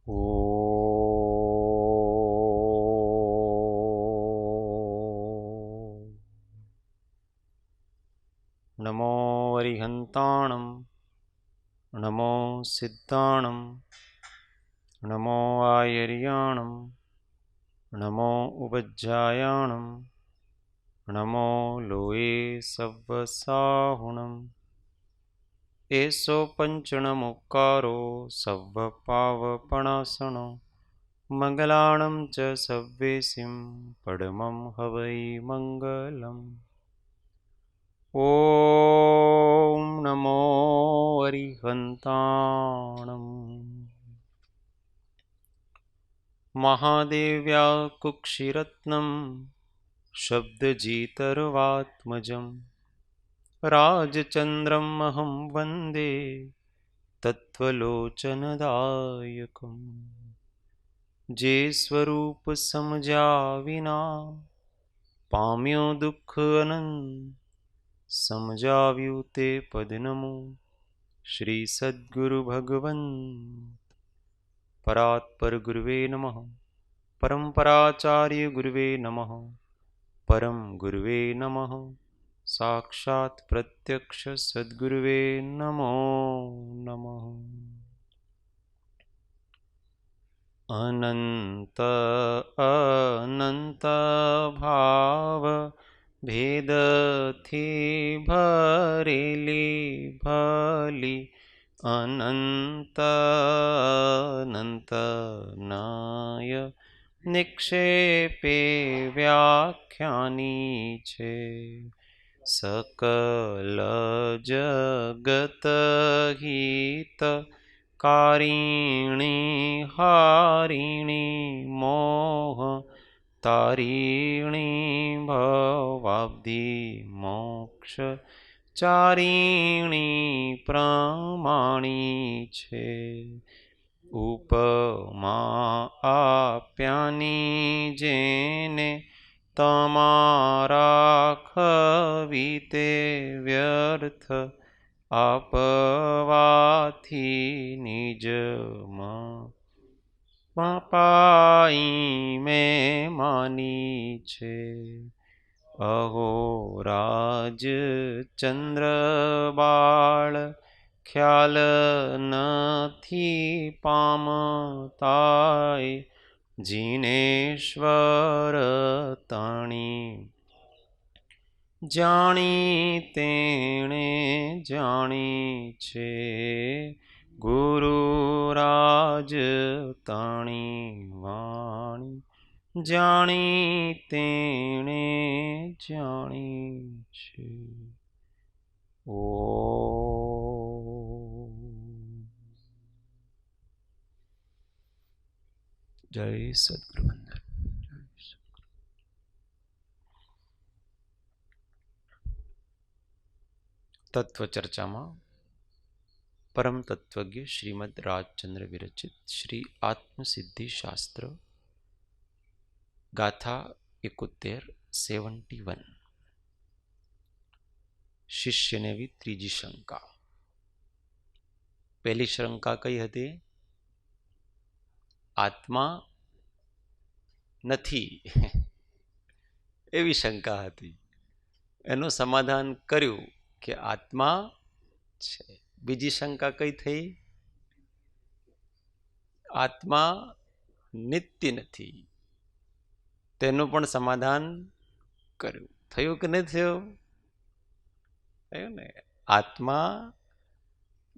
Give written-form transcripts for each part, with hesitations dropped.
ॐ नमो अरिहन्ताणं नमो सिद्धाणं नमो आयर्याणं नमो उपज्जायाणं नमो लोये सव्वसाहुणम् एषो पञ्चणमुक्कारो सव्वपावपणासनो मङ्गलाणं च सव्वेसिं पडमं हवै मङ्गलम् ॐ नमो अरिहन्ताणम् महादेव्या कुक्षिरत्नं शब्दजितर्वात्मजं राजचन्द्रम् अहं वन्दे तत्त्वलोचनदायकम् जे स्वरूप समजा विना पाम्यो दुःख अनंत समजाव्યું તે પદ નમો શ્રી સદ્ગુરુ ભગવંત પરાત્પર ગુરુવે નમઃ પરંપરાચાર્ય ગુરુવે નમઃ પરમ ગુરુવે નમઃ સાક્ષાત પ્રત્યક્ષ સદ્ગુરુવે નમો નમઃ અનંત અનંત ભાવ भेदथी भरेली भली अनंत अनंत नाय निक्षेपे व्याख्यानी छे सकल जगत हित कारिणी हारिणी मोह तारिणी भवाब्धि मोक्ष चारिणी प्रमाणी छे उपमा आप्यानी जेने तमारा खवीते व्यर्थ आपवाथी निजमा पापाई में मानी छे अहो राज चंद्र बाळ ख्याल नथी पामताय जिनेश्वर ताणी जाणी तेणे जाणी छे गुरुराज ताणी वाणी जाणी तेणे जाणी छे ओ जय सद्गुरु वंदन। तत्व चर्चा में परम तत्वज्ञ श्रीमद राजचंद्र विरचित श्री आत्मसिद्धि शास्त्र गाथा 71 शिष्य ने भी त्रीजी शंका। पहली शंका कई हती? आत्मा नथी एवी शंका हती। एनु समाधान कर्यु कि आत्मा छे। बीजी शंका कई थई? आत्मा नित्य नथी, तेनु पण समाधान कर्यु। थयुं कि नहीं थयुं? थयुं ने। आत्मा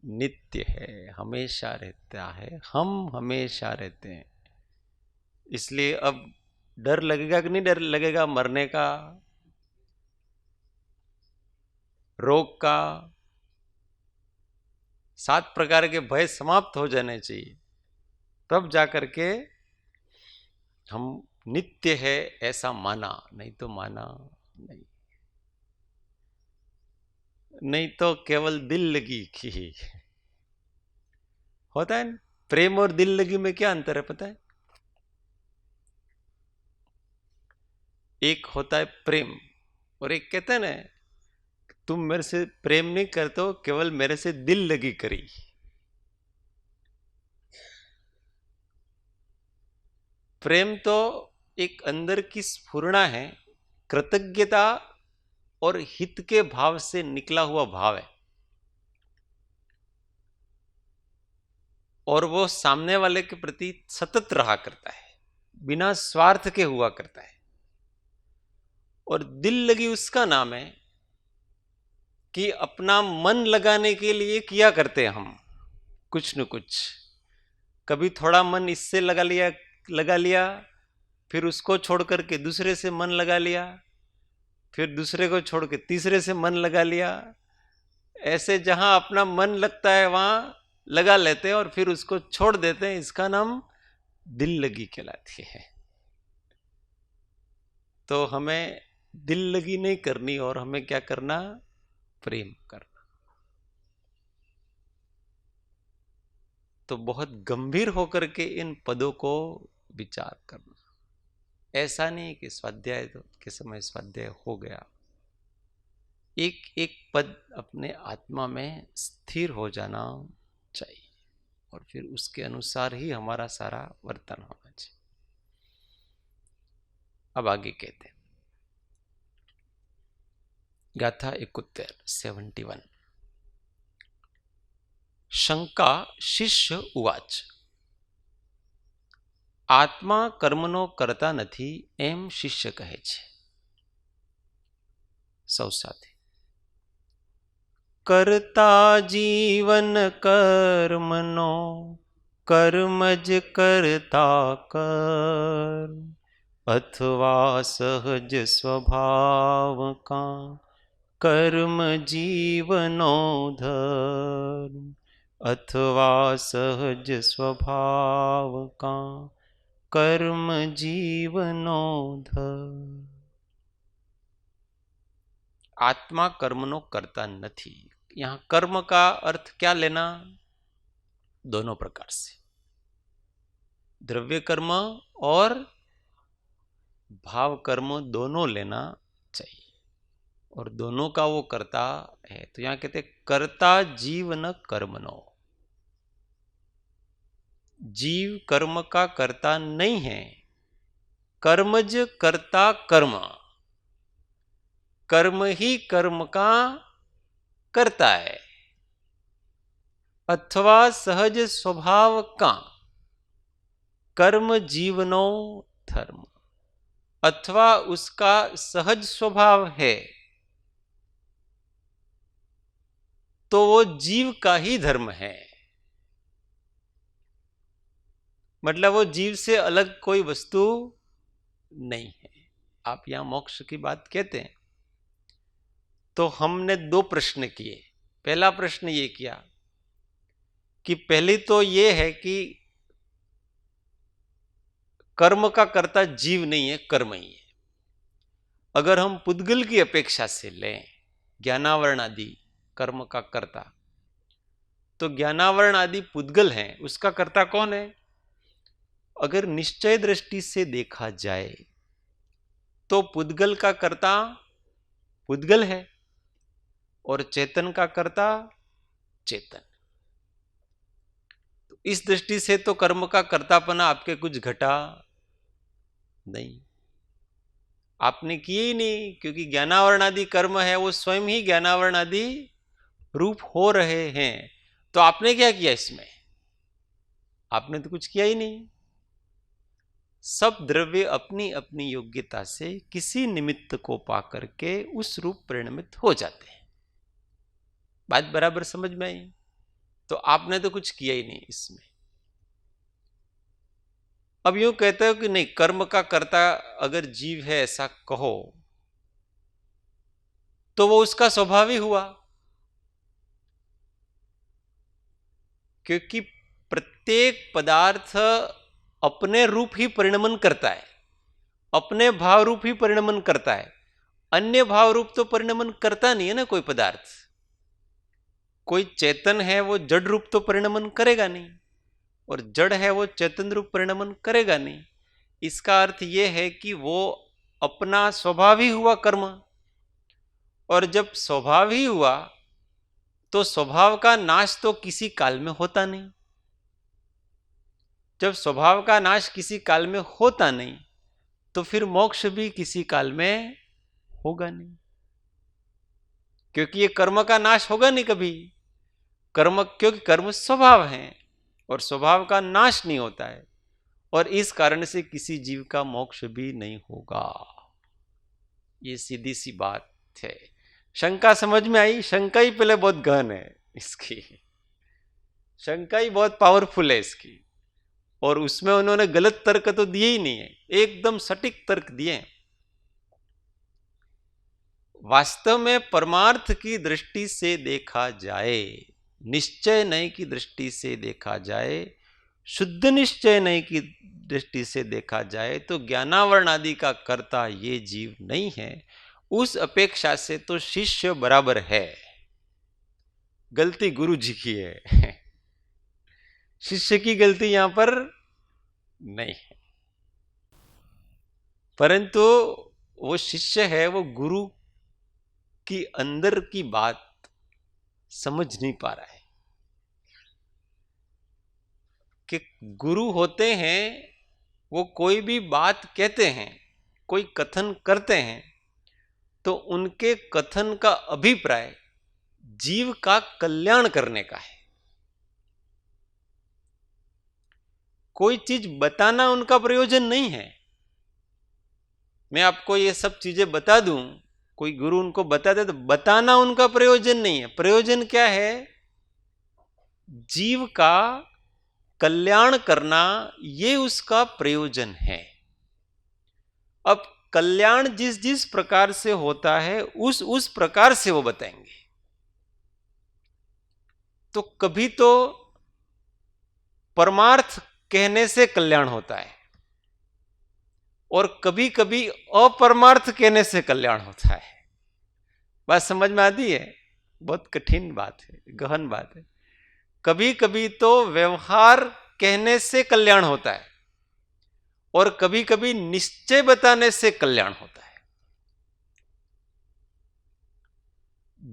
नित्य है, हमेशा रहता है, हम हमेशा रहते हैं। इसलिए अब डर लगेगा कि नहीं डर लगेगा मरने का, रोग का? 7 प्रकार के भय समाप्त हो जाने चाहिए, तब जाकर के हम नित्य है ऐसा माना, नहीं तो माना नहीं। नहीं तो केवल दिल लगी की होता है ना। प्रेम और दिल लगी में क्या अंतर है पता है? एक होता है प्रेम और एक कहते हैं ना तुम मेरे से प्रेम नहीं करते हो, केवल मेरे से दिल लगी करी। प्रेम तो एक अंदर की स्फुरणा है, कृतज्ञता और हित के भाव से निकला हुआ भाव है, और वो सामने वाले के प्रति सतत रहा करता है, बिना स्वार्थ के हुआ करता है। और दिल लगी उसका नाम है कि अपना मन लगाने के लिए किया करते हैं हम कुछ न कुछ। कभी थोड़ा मन इससे लगा लिया, फिर उसको छोड़ करके दूसरे से मन लगा लिया, फिर दूसरे को छोड़ के तीसरे से मन लगा लिया। ऐसे जहां अपना मन लगता है वहां लगा लेते हैं और फिर उसको छोड़ देते हैं। इसका नाम दिल लगी कहलाती है। तो हमें दिल लगी नहीं करनी, और हमें क्या करना? प्रेम करना। तो बहुत गंभीर होकर के इन पदों को विचार करना। ऐसा नहीं कि स्वाध्याय के समय स्वाध्याय हो गया, एक एक पद अपने आत्मा में स्थिर हो जाना चाहिए, और फिर उसके अनुसार ही हमारा सारा वर्तन होना चाहिए। अब आगे कहते हैं, गाथा 71 71। शंका शिष्य उवाच। આત્મા કર્મનો કરતા નથી એમ શિષ્ય કહે છે. સૌ સાથે. કરતા જીવન કર્મનો કર્મ જ કરતા કર, અથવા સહજ સ્વભાવ કા કર્મ જીવનો ધર્મ, અથવા સહજ સ્વભાવ કા कर्म जीवनो धर्म। आत्मा कर्मनो करता नहीं। यहां कर्म का अर्थ क्या लेना? दोनों प्रकार से, द्रव्य कर्म और भाव कर्म दोनों लेना चाहिए, और दोनों का वो करता है। तो यहां कहते कर्ता जीव न कर्मनो। जीव कर्म का कर्ता नहीं है, कर्मज कर्ता कर्म, कर्म ही कर्म का करता है। अथवा सहज स्वभाव का कर्म जीवनो धर्म, अथवा उसका सहज स्वभाव है तो वो जीव का ही धर्म है। मतलब वो जीव से अलग कोई वस्तु नहीं है। आप यहां मोक्ष की बात कहते हैं तो हमने दो प्रश्न किए। पहला प्रश्न ये किया कि पहली तो ये है कि कर्म का कर्ता जीव नहीं है, कर्म ही है। अगर हम पुद्गल की अपेक्षा से लें ज्ञानावरण आदि कर्म का कर्ता, तो ज्ञानावरण आदि पुद्गल हैं, उसका कर्ता कौन है? अगर निश्चय दृष्टि से देखा जाए तो पुद्गल का कर्ता पुद्गल है और चेतन का कर्ता चेतन। तो इस दृष्टि से तो कर्म का कर्तापना आपके कुछ घटा नहीं, आपने किए ही नहीं, क्योंकि ज्ञानावरण आदि कर्म है वो स्वयं ही ज्ञानावरण आदि रूप हो रहे हैं। तो आपने क्या किया इसमें? आपने तो कुछ किया ही नहीं। सब द्रव्य अपनी अपनी योग्यता से किसी निमित्त को पाकर के उस रूप परिणमित हो जाते हैं। बात बराबर समझ में आई? तो आपने तो कुछ किया ही नहीं इसमें। अब यूं कहते हो कि नहीं, कर्म का कर्ता अगर जीव है ऐसा कहो तो वो उसका स्वभाव ही हुआ, क्योंकि प्रत्येक पदार्थ अपने रूप ही परिणमन करता है, अपने भाव रूप ही परिणमन करता है। अन्य भाव रूप तो परिणमन करता नहीं है ना कोई पदार्थ। कोई चेतन है वो जड़ रूप तो परिणमन करेगा नहीं, और जड़ है वो चेतन रूप परिणमन करेगा नहीं। इसका अर्थ ये है कि वो अपना स्वभाव ही हुआ कर्म, और जब स्वभाव ही हुआ तो स्वभाव का नाश तो किसी काल में होता नहीं। जब स्वभाव का नाश किसी काल में होता नहीं तो फिर मोक्ष भी किसी काल में होगा नहीं, क्योंकि ये कर्म का नाश होगा नहीं कभी। कर्म, क्योंकि कर्म स्वभाव है और स्वभाव का नाश नहीं होता है, और इस कारण से किसी जीव का मोक्ष भी नहीं होगा। ये सीधी सी बात है। शंका समझ में आई? शंका ही पहले बहुत गहन है इसकी, शंका ही बहुत पावरफुल है इसकी, और उसमें उन्होंने गलत तर्क तो दिए ही नहीं है, एकदम सटीक तर्क दिए। वास्तव में परमार्थ की दृष्टि से देखा जाए, निश्चय नहीं की दृष्टि से देखा जाए, शुद्ध निश्चय नहीं की दृष्टि से देखा जाए तो ज्ञानावरण आदि का कर्ता ये जीव नहीं है। उस अपेक्षा से तो शिष्य बराबर है, गलती गुरु जी की है, शिष्य की गलती यहां पर नहीं है। परंतु वो शिष्य है, वो गुरु की अंदर की बात समझ नहीं पा रहा है कि गुरु होते हैं, वो कोई भी बात कहते हैं, कोई कथन करते हैं, तो उनके कथन का अभिप्राय जीव का कल्याण करने का है। कोई चीज बताना उनका प्रयोजन नहीं है। मैं आपको ये सब चीजें बता दूं, कोई गुरु उनको बता दे तो बताना उनका प्रयोजन नहीं है। प्रयोजन क्या है? जीव का कल्याण करना, ये उसका प्रयोजन है। अब कल्याण जिस जिस प्रकार से होता है उस प्रकार से वो बताएंगे। तो कभी तो परमार्थ कहने से कल्याण होता है और कभी कभी अपरमार्थ कहने से कल्याण होता है। बात समझ में आती है? बहुत कठिन बात है, गहन बात है। कभी कभी तो व्यवहार कहने से कल्याण होता है और कभी कभी निश्चय बताने से कल्याण होता है।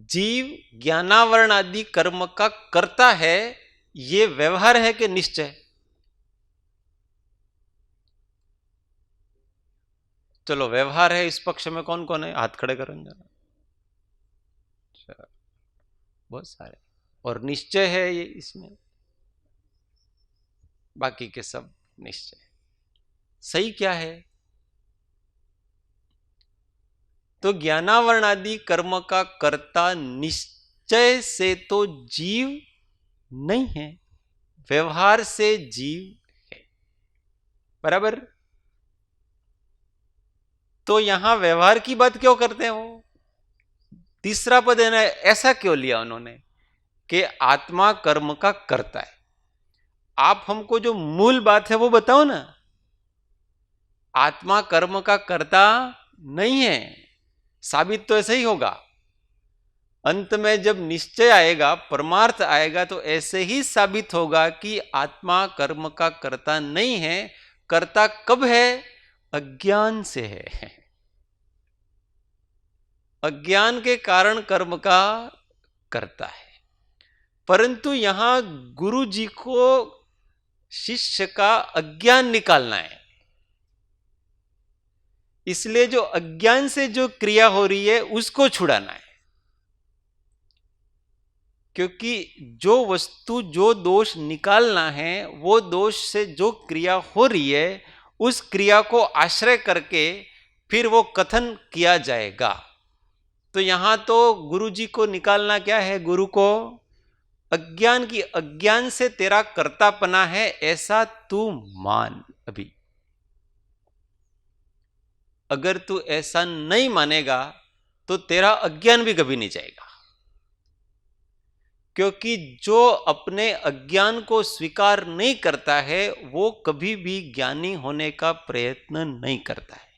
जीव ज्ञानावरण आदि कर्म का करता है, ये व्यवहार है कि निश्चय? चलो व्यवहार है, इस पक्ष में कौन कौन है? हाथ खड़े करेंगे जरा। बहुत सारे। और निश्चय है ये, इसमें बाकी के सब निश्चय। सही क्या है? तो ज्ञानावरण आदि कर्म का कर्ता निश्चय से तो जीव नहीं है, व्यवहार से जीव है। बराबर? तो यहां व्यवहार की बात क्यों करते हैं? वो तीसरा पद है ना, ऐसा क्यों लिया उन्होंने कि आत्मा कर्म का कर्ता है? आप हमको जो मूल बात है वो बताओ ना। आत्मा कर्म का कर्ता नहीं है, साबित तो ऐसे ही होगा। अंत में जब निश्चय आएगा, परमार्थ आएगा, तो ऐसे ही साबित होगा कि आत्मा कर्म का कर्ता नहीं है। कर्ता कब है? अज्ञान से है। अज्ञान के कारण कर्म का करता है। परंतु यहां गुरु जी को शिष्य का अज्ञान निकालना है, इसलिए जो अज्ञान से जो क्रिया हो रही है उसको छुड़ाना है। क्योंकि जो वस्तु, जो दोष निकालना है, वो दोष से जो क्रिया हो रही है उस क्रिया को आश्रय करके फिर वो कथन किया जाएगा। तो यहां तो गुरु जी को निकालना क्या है? गुरु को अज्ञान की, अज्ञान से तेरा कर्तापना है ऐसा तू मान। अभी अगर तू ऐसा नहीं मानेगा तो तेरा अज्ञान भी कभी नहीं जाएगा। क्योंकि जो अपने अज्ञान को स्वीकार नहीं करता है वो कभी भी ज्ञानी होने का प्रयत्न नहीं करता है।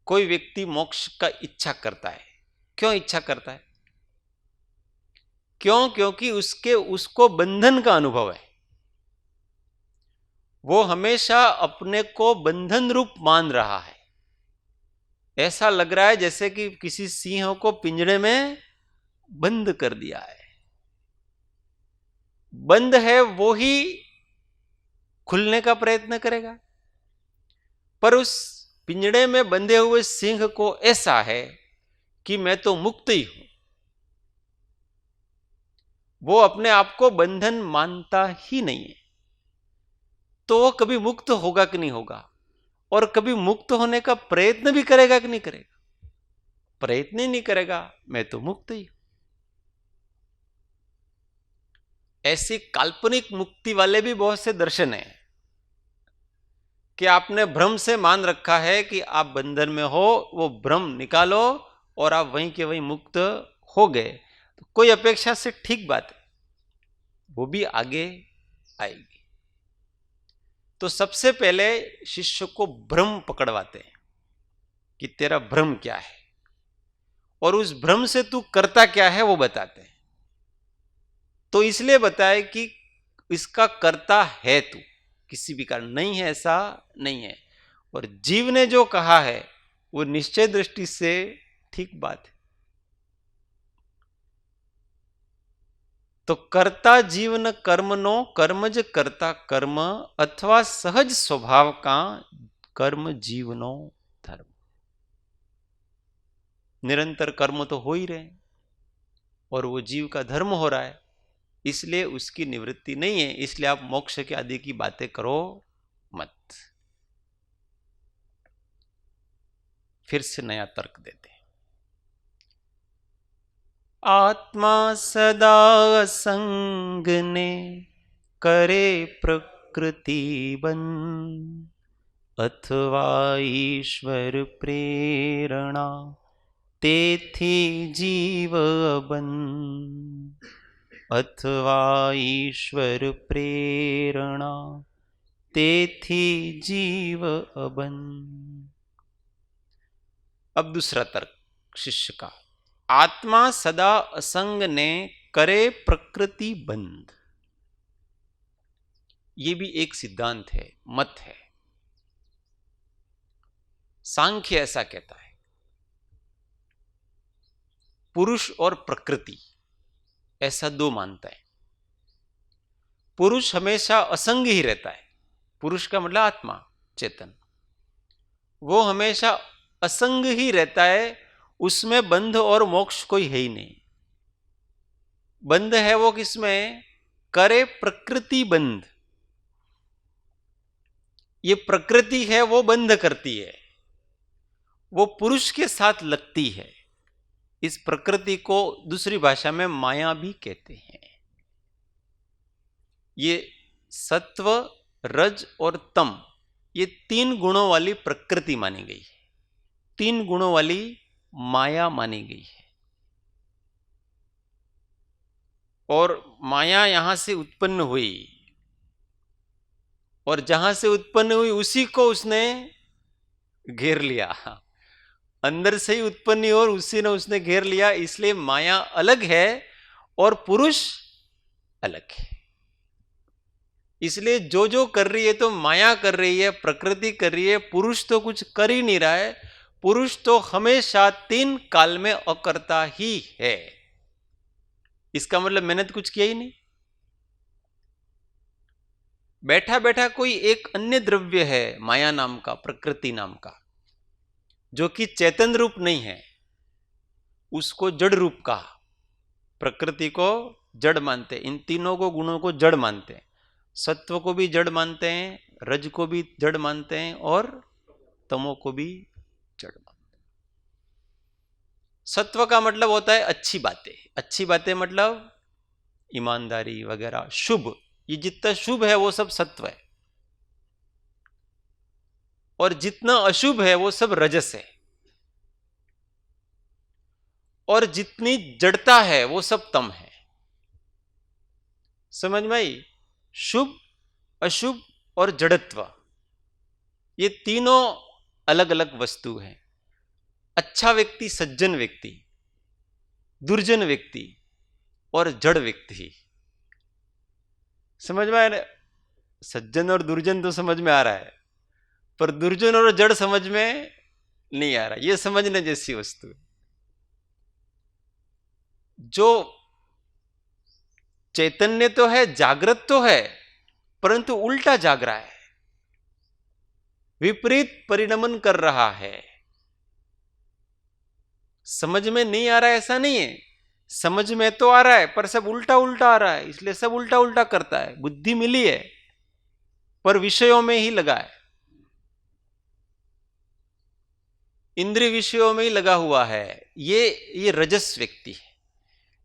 कोई व्यक्ति मोक्ष का इच्छा करता है, क्यों इच्छा करता है? क्यों? क्योंकि उसको बंधन का अनुभव है। वो हमेशा अपने को बंधन रूप मान रहा है। ऐसा लग रहा है जैसे कि किसी सिंह को पिंजरे में बंद कर दिया है। बंद है वो ही खुलने का प्रयत्न करेगा। पर उस पिंजड़े में बंधे हुए सिंह को ऐसा है कि मैं तो मुक्त ही हूं, वो अपने आप को बंधन मानता ही नहीं है, तो वो कभी मुक्त होगा कि नहीं होगा, और कभी मुक्त होने का प्रयत्न भी करेगा कि नहीं करेगा? प्रयत्न ही नहीं करेगा, मैं तो मुक्त ही हूं। ऐसी काल्पनिक मुक्ति वाले भी बहुत से दर्शन हैं कि आपने भ्रम से मान रखा है कि आप बंधन में हो, वो भ्रम निकालो और आप वहीं के वहीं मुक्त हो गए, तो कोई अपेक्षा से ठीक बात है, वो भी आगे आएगी। तो सबसे पहले शिष्य को भ्रम पकड़वाते हैं कि तेरा भ्रम क्या है, और उस भ्रम से तू करता क्या है वो बताते हैं। तो इसलिए बताए कि इसका करता है तू, किसी भी कारण नहीं है, ऐसा नहीं है। और जीव ने जो कहा है वो निश्चय दृष्टि से ठीक बात है। तो कर्ता जीवन कर्मनो कर्मज करता कर्म, अथवा सहज स्वभाव का कर्म जीवनो धर्म। निरंतर कर्म तो हो ही रहे हैं और वो जीव का धर्म हो रहा है, इसलिए उसकी निवृत्ति नहीं है, इसलिए आप मोक्ष के आदि की बातें करो मत। फिर से नया तर्क देते हैं। आत्मा सदा असंग ने करे प्रकृति बंध, अथवा ईश्वर प्रेरणा तेथी जीव बंध, अथवा ईश्वर प्रेरणा तेथी जीव अबंध। अब दूसरा तर्क शिष्य का, आत्मा सदा असंग ने करे प्रकृति बंध, ये भी एक सिद्धांत है, मत है। सांख्य ऐसा कहता है, पुरुष और प्रकृति ऐसा दो मानता है। पुरुष हमेशा असंग ही रहता है, पुरुष का मतलब आत्मा चेतन, वो हमेशा असंग ही रहता है, उसमें बंध और मोक्ष कोई है ही नहीं। बंध है वो किसमें? करे प्रकृति बंध, ये प्रकृति है वो बंध करती है, वो पुरुष के साथ लगती है। इस प्रकृति को दूसरी भाषा में माया भी कहते हैं। ये सत्व, रज और तम, ये तीन गुणों वाली प्रकृति मानी गई है, तीन गुणों वाली माया मानी गई है। और माया यहां से उत्पन्न हुई, और जहां से उत्पन्न हुई उसी को उसने घेर लिया, अंदर से ही उत्पन्न हुई और उसी ने उसने घेर लिया। इसलिए माया अलग है और पुरुष अलग है। इसलिए जो जो कर रही है तो माया कर रही है, प्रकृति कर रही है, पुरुष तो कुछ कर ही नहीं रहा है। पुरुष तो हमेशा तीन काल में अकर्ता ही है। इसका मतलब मेहनत कुछ किया ही नहीं। बैठा बैठा कोई एक अन्य द्रव्य है माया नाम का, प्रकृति नाम का, जो कि चैतन्य रूप नहीं है, उसको जड़ रूप कहा। प्रकृति को जड़ मानते, इन तीनों को गुणों को जड़ मानते हैं। सत्व को भी जड़ मानते हैं, रज को भी जड़ मानते हैं, और तमो को भी जड़ मानते हैं। सत्व का मतलब होता है अच्छी बातें, अच्छी बातें मतलब ईमानदारी वगैरह, शुभ, ये जितना शुभ है वो सब सत्व है, और जितना अशुभ है वो सब रजस है, और जितनी जड़ता है वो सब तम है। समझ में आई? शुभ, अशुभ और जड़त्व, ये तीनों अलग अलग वस्तु हैं। अच्छा व्यक्ति सज्जन व्यक्ति, दुर्जन व्यक्ति और जड़ व्यक्ति। समझ में आ रहा है? सज्जन और दुर्जन तो समझ में आ रहा है, पर दुर्जन और जड़ समझ में नहीं आ रहा। ये समझने जैसी वस्तु। जो चैतन्य तो है, जागृत तो है, परंतु उल्टा जाग रहा है, विपरीत परिणमन कर रहा है। समझ में नहीं आ रहा है ऐसा नहीं है, समझ में तो आ रहा है पर सब उल्टा उल्टा आ रहा है, इसलिए सब उल्टा उल्टा करता है। बुद्धि मिली है पर विषयों में ही लगा है, इंद्रिय विषयों में ही लगा हुआ है। ये रजस व्यक्ति है।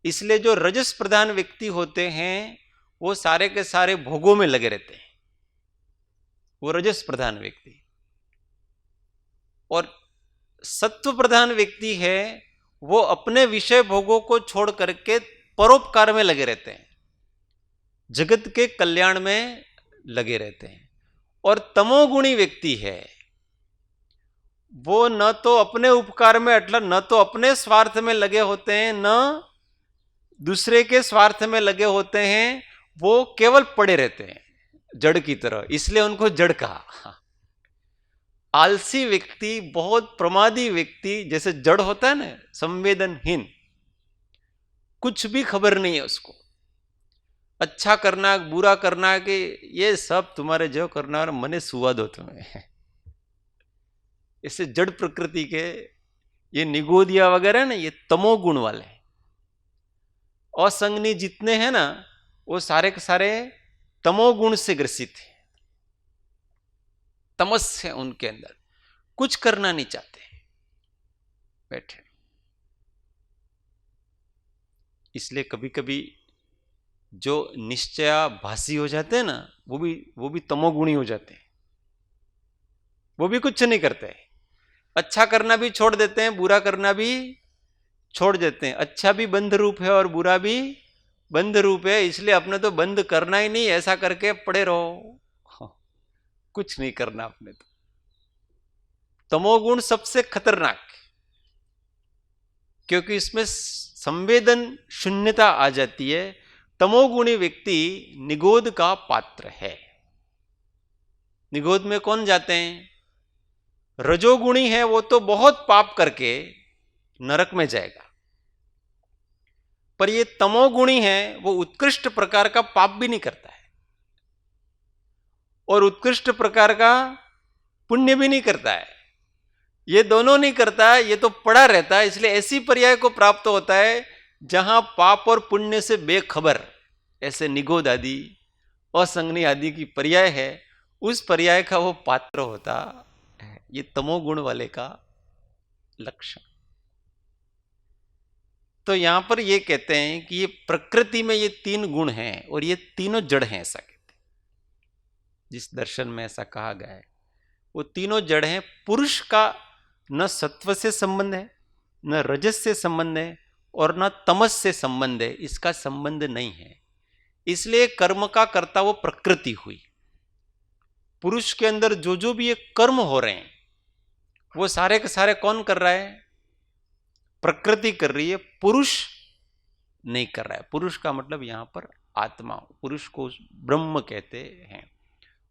इसलिए जो रजस प्रधान व्यक्ति होते हैं वो सारे के सारे भोगों में लगे रहते हैं, वो रजस प्रधान व्यक्ति। और सत्व प्रधान व्यक्ति है वो अपने विषय भोगों को छोड़ करके परोपकार में लगे रहते हैं, जगत के कल्याण में लगे रहते हैं। और तमोगुणी व्यक्ति है वो न तो अपने उपकार में अटल, न तो अपने स्वार्थ में लगे होते हैं, न दूसरे के स्वार्थ में लगे होते हैं, वो केवल पड़े रहते हैं जड़ की तरह, इसलिए उनको जड़ कहा। आलसी व्यक्ति, बहुत प्रमादी व्यक्ति, जैसे जड़ होता है ना, संवेदनहीन, कुछ भी खबर नहीं है उसको, अच्छा करना बुरा करना कि ये सब तुम्हारे जो करना और मने सुवा दो तुम्हें। इससे जड़ प्रकृति के ये निगोदिया वगैरह ना, ये तमोगुण वाले असंगनी जितने हैं ना, वो सारे के सारे तमोगुण से ग्रसित है, तमस है उनके अंदर, कुछ करना नहीं चाहते, बैठे। इसलिए कभी कभी जो निश्चयाभासी हो जाते हैं ना, वो भी तमोगुणी हो जाते हैं, वो भी कुछ नहीं करते, अच्छा करना भी छोड़ देते हैं, बुरा करना भी छोड़ देते हैं। अच्छा भी बंध रूप है और बुरा भी बंध रूप है, इसलिए अपने तो बंद करना ही नहीं, ऐसा करके पड़े रहो, कुछ नहीं करना अपने तो। तमोगुण सबसे खतरनाक, क्योंकि इसमें संवेदन शून्यता आ जाती है। तमोगुणी व्यक्ति निगोद का पात्र है। निगोद में कौन जाते हैं? रजोगुणी है वो तो बहुत पाप करके नरक में जाएगा, पर ये तमोगुणी है वो उत्कृष्ट प्रकार का पाप भी नहीं करता है और उत्कृष्ट प्रकार का पुण्य भी नहीं करता है, ये दोनों नहीं करता, ये तो पड़ा रहता है। इसलिए ऐसी पर्याय को प्राप्त होता है जहां पाप और पुण्य से बेखबर, ऐसे निगोद आदि असंगनी आदि की पर्याय है, उस पर्याय का वो पात्र होता है। ये तमोगुण वाले का लक्षण। तो यहां पर ये कहते हैं कि ये प्रकृति में ये तीन गुण हैं और ये तीनों जड़ हैं, ऐसा कहते हैं। जिस दर्शन में ऐसा कहा गया है वो तीनों जड़ हैं। पुरुष का न सत्व से संबंध है, न रजस से संबंध है और न तमस से संबंध है, इसका संबंध नहीं है। इसलिए कर्म का कर्ता वो प्रकृति हुई। पुरुष के अंदर जो जो भी ये कर्म हो रहे हैं वो सारे के सारे कौन कर रहा है? प्रकृति कर रही है, पुरुष नहीं कर रहा है। पुरुष का मतलब यहां पर आत्मा, पुरुष को ब्रह्म कहते हैं।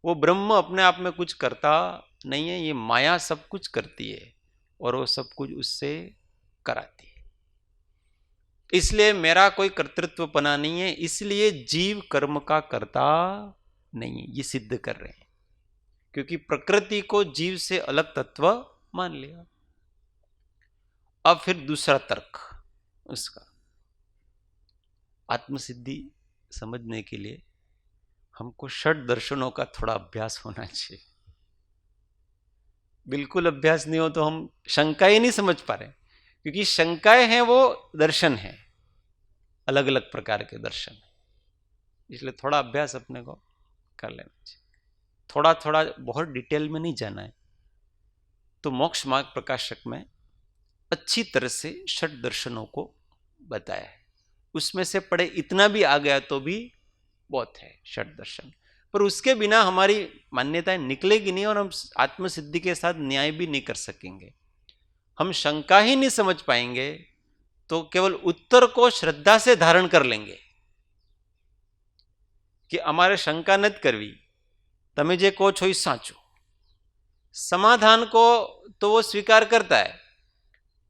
वो ब्रह्म अपने आप में कुछ करता नहीं है, ये माया सब कुछ करती है और वो सब कुछ उससे कराती है। इसलिए मेरा कोई कर्तृत्वपना नहीं है, इसलिए जीव कर्म का कर्ता नहीं है, ये सिद्ध कर रहे हैं, क्योंकि प्रकृति को जीव से अलग तत्व मान लिया। अब फिर दूसरा तर्क उसका, आत्मसिद्धि समझने के लिए हमको षट दर्शनों का थोड़ा अभ्यास होना चाहिए। बिल्कुल अभ्यास नहीं हो तो हम शंका ही नहीं समझ पा रहे, क्योंकि शंकाएं हैं वो दर्शन है, अलग अलग प्रकार के दर्शन है। इसलिए थोड़ा अभ्यास अपने को कर लेना चाहिए, थोड़ा थोड़ा, बहुत डिटेल में नहीं जाना है। तो मोक्ष मार्ग प्रकाशक में अच्छी तरह से षट दर्शनों को बताया है, उसमें से पढ़े इतना भी आ गया तो भी बहुत है षट दर्शन। पर उसके बिना हमारी मान्यताएं निकलेगी नहीं और हम आत्मसिद्धि के साथ न्याय भी नहीं कर सकेंगे। हम शंका ही नहीं समझ पाएंगे तो केवल उत्तर को श्रद्धा से धारण कर लेंगे कि हमारे शंका नत करवी, तमे जे को छो साचो। समाधान को तो वो स्वीकार करता है,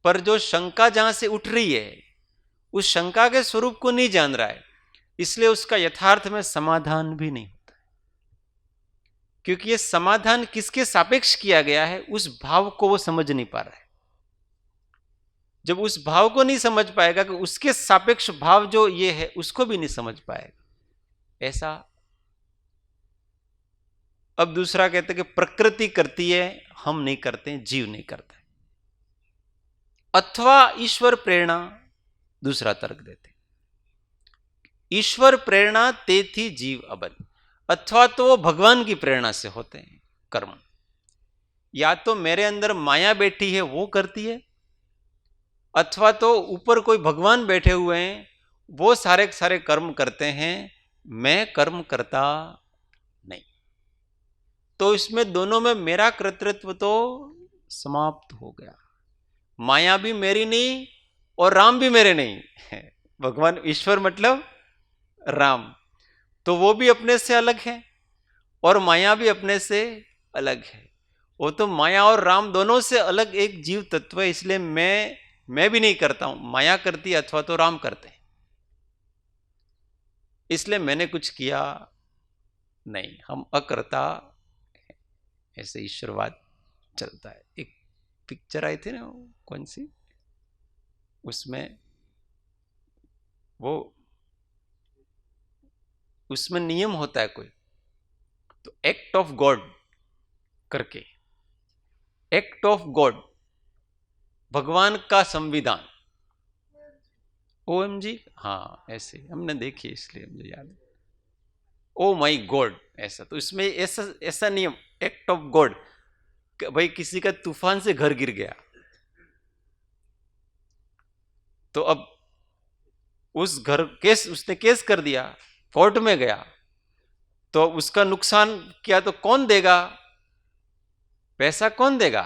पर जो शंका जहां से उठ रही है उस शंका के स्वरूप को नहीं जान रहा है। इसलिए उसका यथार्थ में समाधान भी नहीं होता, क्योंकि ये समाधान किसके सापेक्ष किया गया है, उस भाव को वो समझ नहीं पा रहा है। जब उस भाव को नहीं समझ पाएगा कि उसके सापेक्ष भाव जो ये है उसको भी नहीं समझ पाएगा। ऐसा अब दूसरा कहते कि प्रकृति करती है, हम नहीं करते, जीव नहीं करता, अथवा ईश्वर प्रेरणा, दूसरा तर्क देते ईश्वर प्रेरणा तेथी जीव अबन, अथवा तो वो भगवान की प्रेरणा से होते हैं कर्म, या तो मेरे अंदर माया बैठी है वो करती है, अथवा तो ऊपर कोई भगवान बैठे हुए हैं वो सारे सारे कर्म करते हैं, मैं कर्म करता नहीं। तो इसमें दोनों में मेरा कर्तृत्व तो समाप्त हो गया। माया भी मेरी नहीं और राम भी मेरे नहीं। भगवान ईश्वर मतलब राम, तो वो भी अपने से अलग है और माया भी अपने से अलग है। वो तो माया और राम दोनों से अलग एक जीव तत्व है, इसलिए मैं भी नहीं करता हूं, माया करती है अथवा तो राम करते हैं, इसलिए मैंने कुछ किया नहीं, हम अकर्ता। ऐसे ईश्वरवाद चलता है। एक पिक्चर आई थी ना, कौन सी, उसमें वो उसमें नियम होता है कोई, तो एक्ट ऑफ गॉड करके, एक्ट ऑफ गॉड भगवान का संविधान, OMG, हाँ ऐसे हमने देखी इसलिए मुझे याद है, ओ माई गॉड ऐसा। तो इसमें ऐसा ऐसा नियम, एक्ट ऑफ गॉड, भाई किसी का तूफान से घर गिर गया, तो अब उस घर केस उसने केस कर दिया, कोर्ट में गया, तो उसका नुकसान किया तो कौन देगा, पैसा कौन देगा,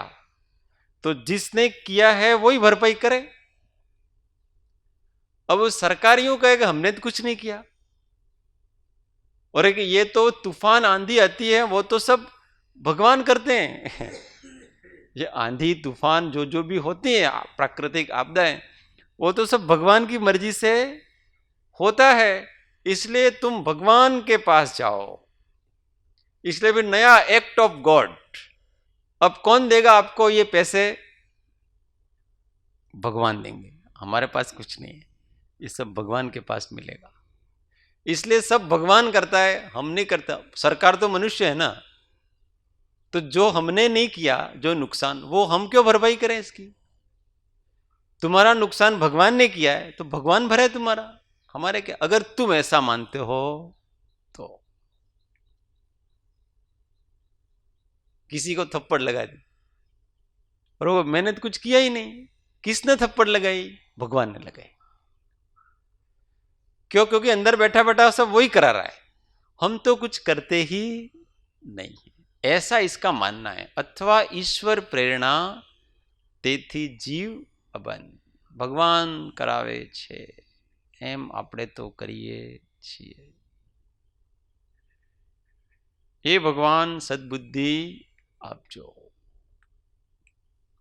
तो जिसने किया है वही भरपाई करे। अब उस सरकारियों कहेगा हमने तो कुछ नहीं किया, और एक ये तो तूफान आंधी आती है वो तो सब भगवान करते हैं। ये आंधी तूफान जो जो भी होती है प्राकृतिक आपदाएं, वो तो सब भगवान की मर्जी से होता है, इसलिए तुम भगवान के पास जाओ। इसलिए भी नया एक्ट ऑफ गॉड, अब कौन देगा आपको ये पैसे, भगवान देंगे, हमारे पास कुछ नहीं है, ये सब भगवान के पास मिलेगा। इसलिए सब भगवान करता है, हम नहीं करता। सरकार तो मनुष्य है ना, तो जो हमने नहीं किया, जो नुकसान, वो हम क्यों भरपाई करें इसकी। तुम्हारा नुकसान भगवान ने किया है तो भगवान भरे तुम्हारा, हमारे क्या। अगर तुम ऐसा मानते हो तो किसी को थप्पड़ लगा दी और वो मैंने तो कुछ किया ही नहीं, किसने थप्पड़ लगाई, भगवान ने लगाई। क्यों, क्योंकि अंदर बैठा बैठा सब वही करा रहा है, हम तो कुछ करते ही नहीं है, ऐसा इसका मानना है। अथवा ईश्वर प्रेरणा तेथी जीव अबन, भगवान करावे छे एम આપણે તો કરીએ છીએ। हे भगवान सद्बुद्धि आपजो,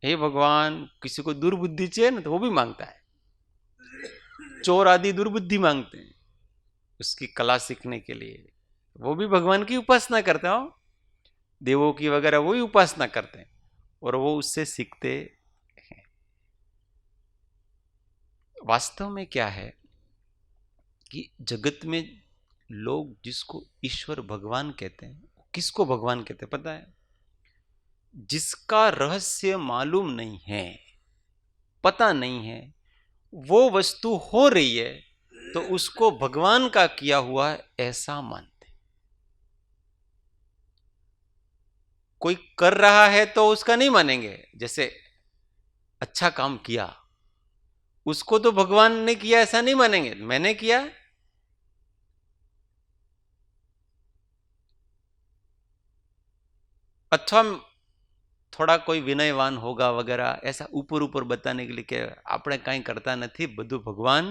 हे भगवान, किसी को दुर्बुद्धि चाहिए ना तो वो भी मांगता है, चोर आदि दुर्बुद्धि मांगते हैं उसकी कला सीखने के लिए, वो भी भगवान की उपासना करते हो, देवों की वगैरह वो ही उपासना करते हैं और वो उससे सीखते हैं। वास्तव में क्या है कि जगत में लोग जिसको ईश्वर भगवान कहते हैं, किसको भगवान कहते हैं पता है, जिसका रहस्य मालूम नहीं है, पता नहीं है, वो वस्तु हो रही है तो उसको भगवान का किया हुआ ऐसा मानते। कोई कर रहा है तो उसका नहीं मानेंगे, जैसे अच्छा काम किया उसको तो भगवान ने किया ऐसा नहीं मानेंगे, मैंने किया। अथवा थोड़ा कोई विनयवान होगा वगैरह, ऐसा ऊपर ऊपर बताने के लिए कि આપણે કાંઈ કરતા નથી, બધું ભગવાન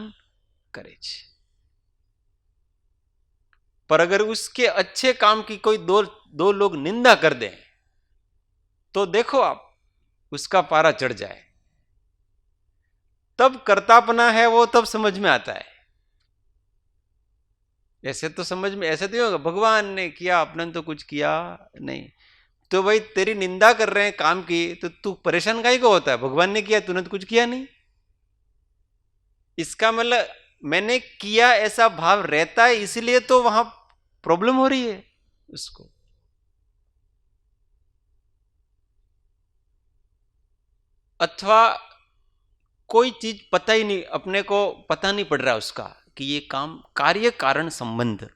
करे छे। पर अगर उसके अच्छे काम की कोई दो लोग निंदा कर दें तो देखो आप, उसका पारा चढ़ जाए, तब कर्तापना है वो तब समझ में आता है। ऐसे तो समझ में ऐसे तो नहीं होगा, भगवान ने किया, अपने तो कुछ किया नहीं। तो भाई तेरी निंदा कर रहे हैं काम की, तो तू परेशान काहे को होता है? भगवान ने किया, तूने तो कुछ किया नहीं। इसका मतलब मैंने किया ऐसा भाव रहता है, इसलिए तो वहां प्रॉब्लम हो रही है उसको। अथवा कोई चीज पता ही नहीं, अपने को पता नहीं पड़ रहा उसका कि ये काम, कार्य कारण संबंध,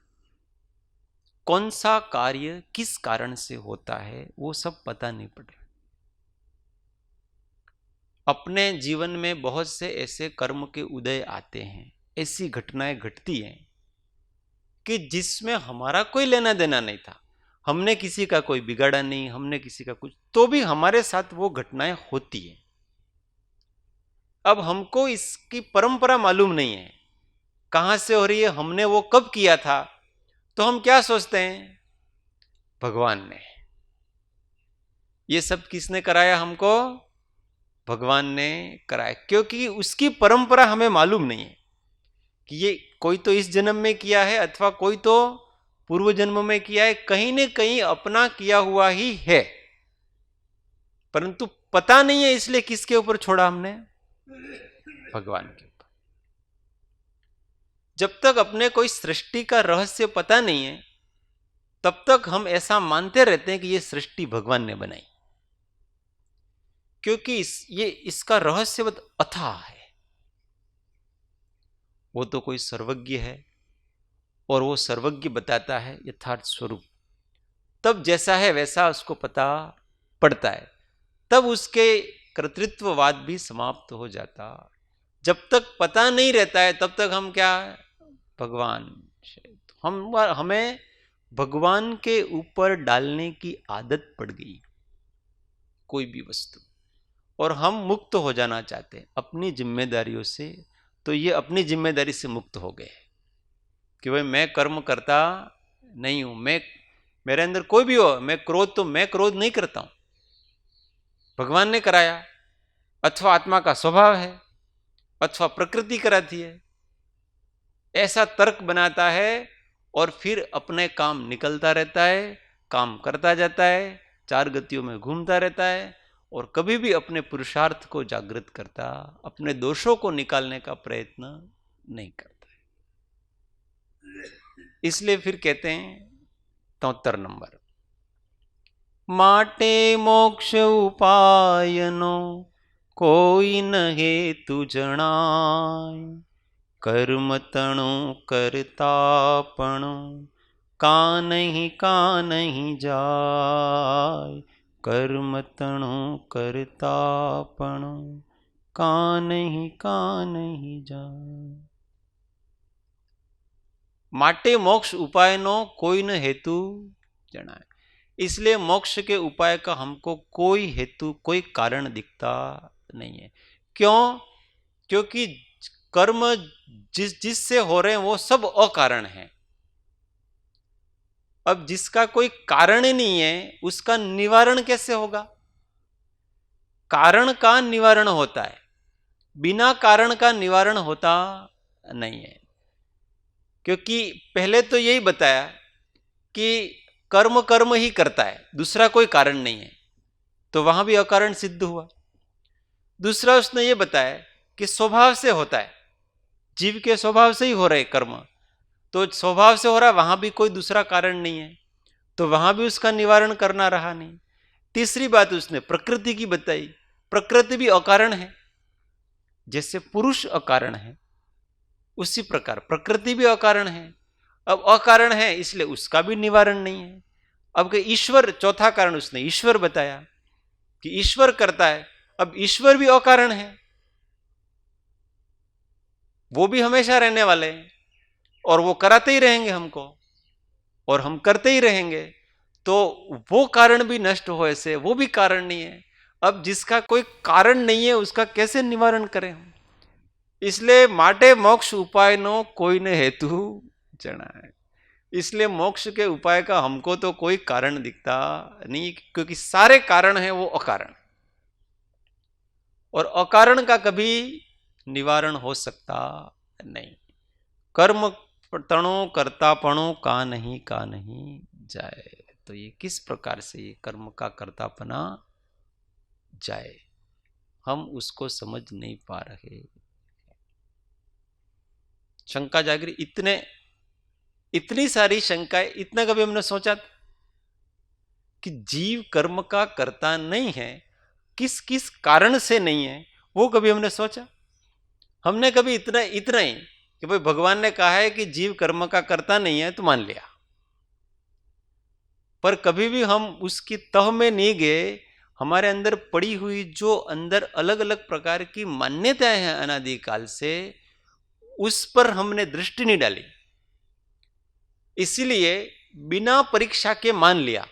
कौन सा कार्य किस कारण से होता है वो सब पता नहीं पड़ रहा। अपने जीवन में बहुत से ऐसे कर्म के उदय आते हैं, ऐसी घटनाएं घटती हैं कि जिसमें हमारा कोई लेना देना नहीं था, हमने किसी का कोई बिगाड़ा नहीं, हमने किसी का कुछ, तो भी हमारे साथ वो घटनाएं होती हैं। अब हमको इसकी परंपरा मालूम नहीं है कहां से हो रही है, हमने वो कब किया था, तो हम क्या सोचते हैं, भगवान ने ये सब किसने कराया हमको, भगवान ने कराया, क्योंकि उसकी परंपरा हमें मालूम नहीं है कि ये कोई तो इस जन्म में किया है अथवा कोई तो पूर्व जन्म में किया है, कहीं न कहीं अपना किया हुआ ही है, परंतु पता नहीं है, इसलिए किसके ऊपर छोड़ा हमने, भगवान के ऊपर। जब तक अपने कोई सृष्टि का रहस्य पता नहीं है, तब तक हम ऐसा मानते रहते हैं कि ये सृष्टि भगवान ने बनाई, क्योंकि इसका रहस्य बहुत अथाह है। वो तो कोई सर्वज्ञ है और वो सर्वज्ञ बताता है यथार्थ स्वरूप, तब जैसा है वैसा उसको पता पड़ता है, तब उसके कर्तृत्ववाद भी समाप्त हो जाता। जब तक पता नहीं रहता है तब तक हम क्या, भगवान, हमें भगवान के ऊपर डालने की आदत पड़ गई कोई भी वस्तु, और हम मुक्त हो जाना चाहते हैं अपनी जिम्मेदारियों से। तो ये अपनी जिम्मेदारी से मुक्त हो गए कि भाई मैं कर्म करता नहीं हूं, मैं, मेरे अंदर कोई भी हो, मैं क्रोध नहीं करता हूं, भगवान ने कराया, अथवा आत्मा का स्वभाव है, अथवा प्रकृति कराती है, ऐसा तर्क बनाता है और फिर अपने काम निकलता रहता है, काम करता जाता है, चार गतियों में घूमता रहता है, और कभी भी अपने पुरुषार्थ को जागृत करता, अपने दोषों को निकालने का प्रयत्न नहीं करता है। इसलिए फिर कहते हैं 73 नंबर, माटे मोक्ष उपायनो कोई न हेतु जणाय, कर्म तणु करतापणु कानहि जाय, कर्म तणु करतापणु कानहि जाय। माटे मोक्ष उपाय नो कोई न हेतु जनाए, इसलिए मोक्ष के उपाय का हमको कोई हेतु, कोई कारण दिखता नहीं है। क्यों? क्योंकि कर्म जिससे हो रहे हैं वो सब अकारण है। अब जिसका कोई कारण ही नहीं है उसका निवारण कैसे होगा? कारण का निवारण होता है, बिना कारण का निवारण होता नहीं है। क्योंकि पहले तो यही बताया कि कर्म कर्म ही करता है, दूसरा कोई कारण नहीं है, तो वहां भी अकारण सिद्ध हुआ। दूसरा उसने ये बताया कि स्वभाव से होता है, जीव के स्वभाव से ही हो रहे कर्म, तो स्वभाव से हो रहा, वहां भी कोई दूसरा कारण नहीं है, तो वहां भी उसका निवारण करना रहा नहीं। तीसरी बात उसने प्रकृति की बताई, प्रकृति भी अकारण है, जैसे पुरुष अकारण है उसी प्रकार प्रकृति भी अकारण है। अब अकारण है इसलिए उसका भी निवारण नहीं है। अब के ईश्वर, चौथा कारण उसने ईश्वर बताया कि ईश्वर करता है, अब ईश्वर भी अकारण है, वो भी हमेशा रहने वाले हैं और वो कराते ही रहेंगे हमको, और हम करते ही रहेंगे, तो वो कारण भी नष्ट हो, ऐसे वो भी कारण नहीं है। अब जिसका कोई कारण नहीं है उसका कैसे निवारण करें हम? इसलिए माटे मोक्ष उपाय नो कोई न हेतु जना है। इसलिए मोक्ष के उपाय का हमको तो कोई कारण दिखता नहीं, क्योंकि सारे कारण हैं वो अकारण, और अकारण का कभी निवारण हो सकता नहीं। कर्म तणो कर्तापणो का नहीं जाए। तो ये किस प्रकार से ये कर्म का कर्तापना जाए, हम उसको समझ नहीं पा रहे। शंका जागरी, इतनी सारी शंकाएं, इतना कभी हमने सोचा कि जीव कर्म का कर्ता नहीं है, किस किस कारण से नहीं है, वो कभी हमने सोचा? हमने कभी इतना इतना ही कि भाई भगवान ने कहा है कि जीव कर्म का कर्ता नहीं है तो मान लिया, पर कभी भी हम उसकी तह में नहीं गए। हमारे अंदर पड़ी हुई जो अंदर अलग अलग प्रकार की मान्यताएं हैं अनादिकाल से, उस पर हमने दृष्टि नहीं डाली। इसीलिए बिना परीक्षा के मान लिया,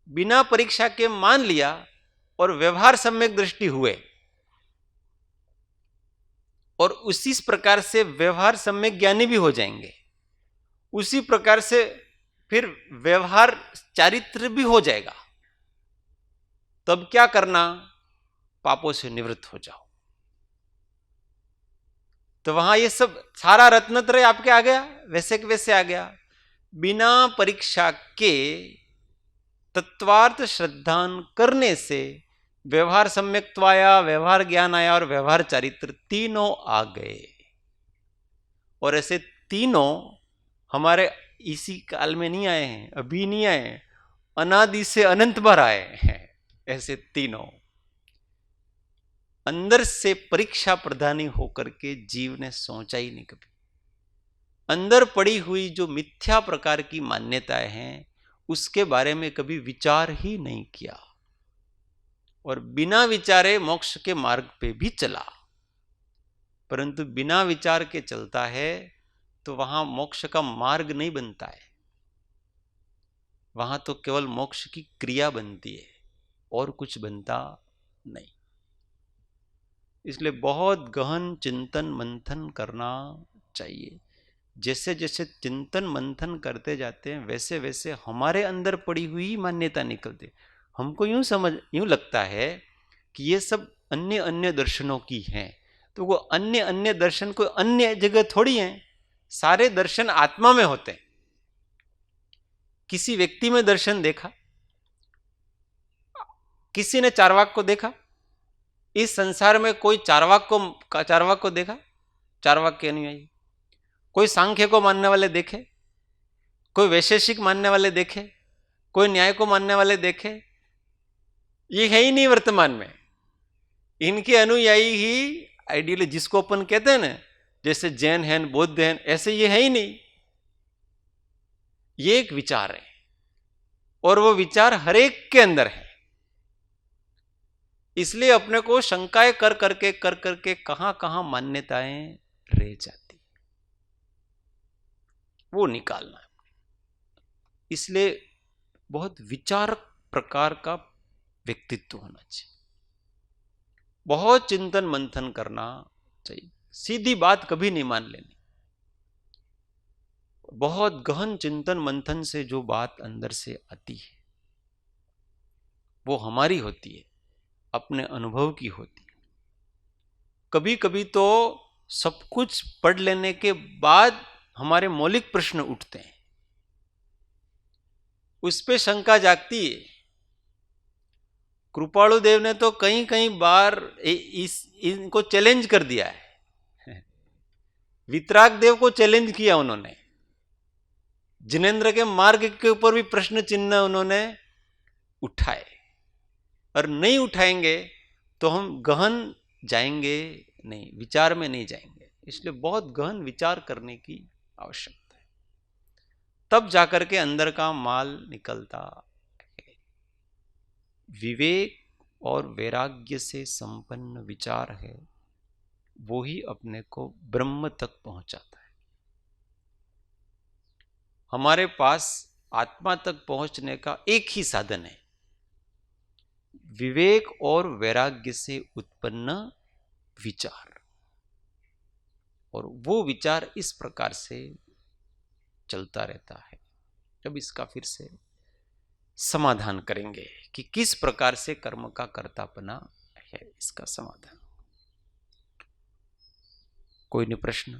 बिना परीक्षा के मान लिया और व्यवहार सम्यक दृष्टि हुए, और उसी प्रकार से व्यवहार सम्यक ज्ञानी भी हो जाएंगे। उसी प्रकार से फिर व्यवहार चारित्र भी हो जाएगा। तब क्या करना? पापों से निवृत्त हो जाओ। तो वहां ये सब सारा रत्नत्रय आपके आ गया, वैसे के वैसे आ गया। बिना परीक्षा के तत्वार्थ श्रद्धान करने से व्यवहार सम्यक्त्व आया, व्यवहार ज्ञान आया और व्यवहार चारित्र तीनों आ गए। और ऐसे तीनों हमारे इसी काल में नहीं आए हैं, अभी नहीं आए हैं, अनादि से अनंत बार आए हैं। ऐसे तीनों अंदर से परीक्षा प्रधानी होकर के जीव ने सोचा ही नहीं कभी। अंदर पड़ी हुई जो मिथ्या प्रकार की मान्यताएं हैं उसके बारे में कभी विचार ही नहीं किया, और बिना विचारे मोक्ष के मार्ग पे भी चला। परंतु बिना विचार के चलता है तो वहां मोक्ष का मार्ग नहीं बनता है, वहां तो केवल मोक्ष की क्रिया बनती है और कुछ बनता नहीं। इसलिए बहुत गहन चिंतन मंथन करना चाहिए। जैसे जैसे चिंतन मंथन करते जाते हैं वैसे वैसे हमारे अंदर पड़ी हुई मान्यता निकलती। हमको यूं लगता है कि ये सब अन्य अन्य दर्शनों की हैं, तो वो अन्य अन्य दर्शन कोई अन्य जगह थोड़ी हैं। सारे दर्शन आत्मा में होते हैं। किसी व्यक्ति में दर्शन देखा, किसी ने चार्वाक को देखा, इस संसार में कोई चार्वाक को देखा, चार्वाक के अनुयायी, कोई सांख्य को मानने वाले देखे, कोई वैशेषिक मानने वाले देखे, कोई न्याय को मानने वाले देखे? ये है ही नहीं वर्तमान में। इनके अनुयायी ही आइडियली जिसको अपन कहते हैं ना, जैसे जैन हैं, बौद्ध हैं, ऐसे ये है ही नहीं। ये एक विचार है और वो विचार हर एक के अंदर है। इसलिए अपने को शंकाएं कर करके कहां कहां मान्यताएं रह जाती, वो निकालना है। इसलिए बहुत विचारक प्रकार का व्यक्तित्व होना चाहिए, बहुत चिंतन मंथन करना चाहिए, सीधी बात कभी नहीं मान लेनी। बहुत गहन चिंतन मंथन से जो बात अंदर से आती है वो हमारी होती है, अपने अनुभव की होती है। कभी कभी तो सब कुछ पढ़ लेने के बाद हमारे मौलिक प्रश्न उठते हैं, उस पे शंका जागती है। कृपाणु देव ने तो कई कई बार इनको चैलेंज कर दिया है। वितराग देव को चैलेंज किया उन्होंने, जिनेन्द्र के मार्ग के ऊपर भी प्रश्न चिन्ह उन्होंने उठाए, और नहीं उठाएंगे तो हम गहन जाएंगे नहीं, विचार में नहीं जाएंगे। इसलिए बहुत गहन विचार करने की आवश्यकता है, तब जाकर के अंदर का माल निकलता है। विवेक और वैराग्य से संपन्न विचार है वो ही अपने को ब्रह्म तक पहुंचाता है। हमारे पास आत्मा तक पहुंचने का एक ही साधन है, विवेक और वैराग्य से उत्पन्न विचार। और वो विचार इस प्रकार से चलता रहता है। जब इसका फिर से समाधान करेंगे कि किस प्रकार से कर्म का कर्तापना है, इसका समाधान। कोई नहीं प्रश्न?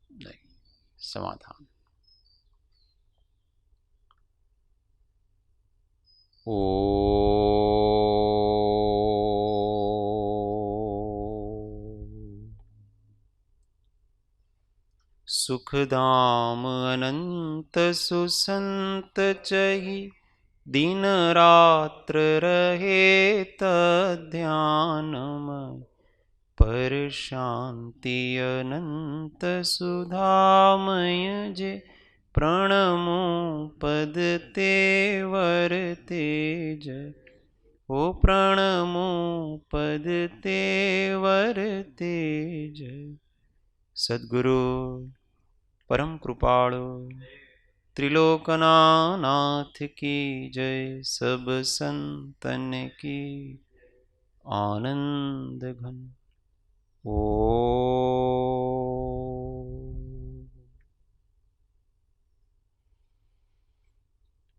नहीं। समाधान। ओ सुखधाम अनंत सुसंत चही दिन रात्र रहे तध्यानमय पर शांति अनंत सुधामय जे प्रणमो पद तेवर तेज ओ प्रणमो पद तेवर तेज। सद्गुरु परम कृपाळु त्रिलोकनाथ की जय। सब संतन की आनंद घन। ओ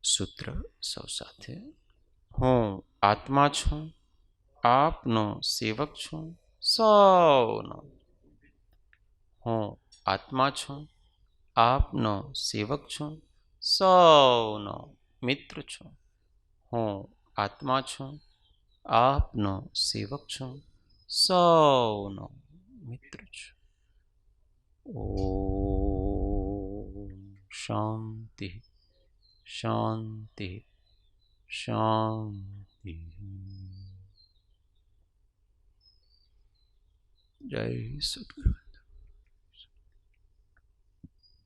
सूत्र सौ साथे। હું આત્મા છું, આપનો સેવક છું સૌનો। હું આત્મા છું, આપનો સેવક છું સૌનો મિત્ર છું। હું આત્મા છું, આપનો સેવક છું સૌનો મિત્ર છું। ઓમ શાંતિ शांति शांति। जय सद्गुरु।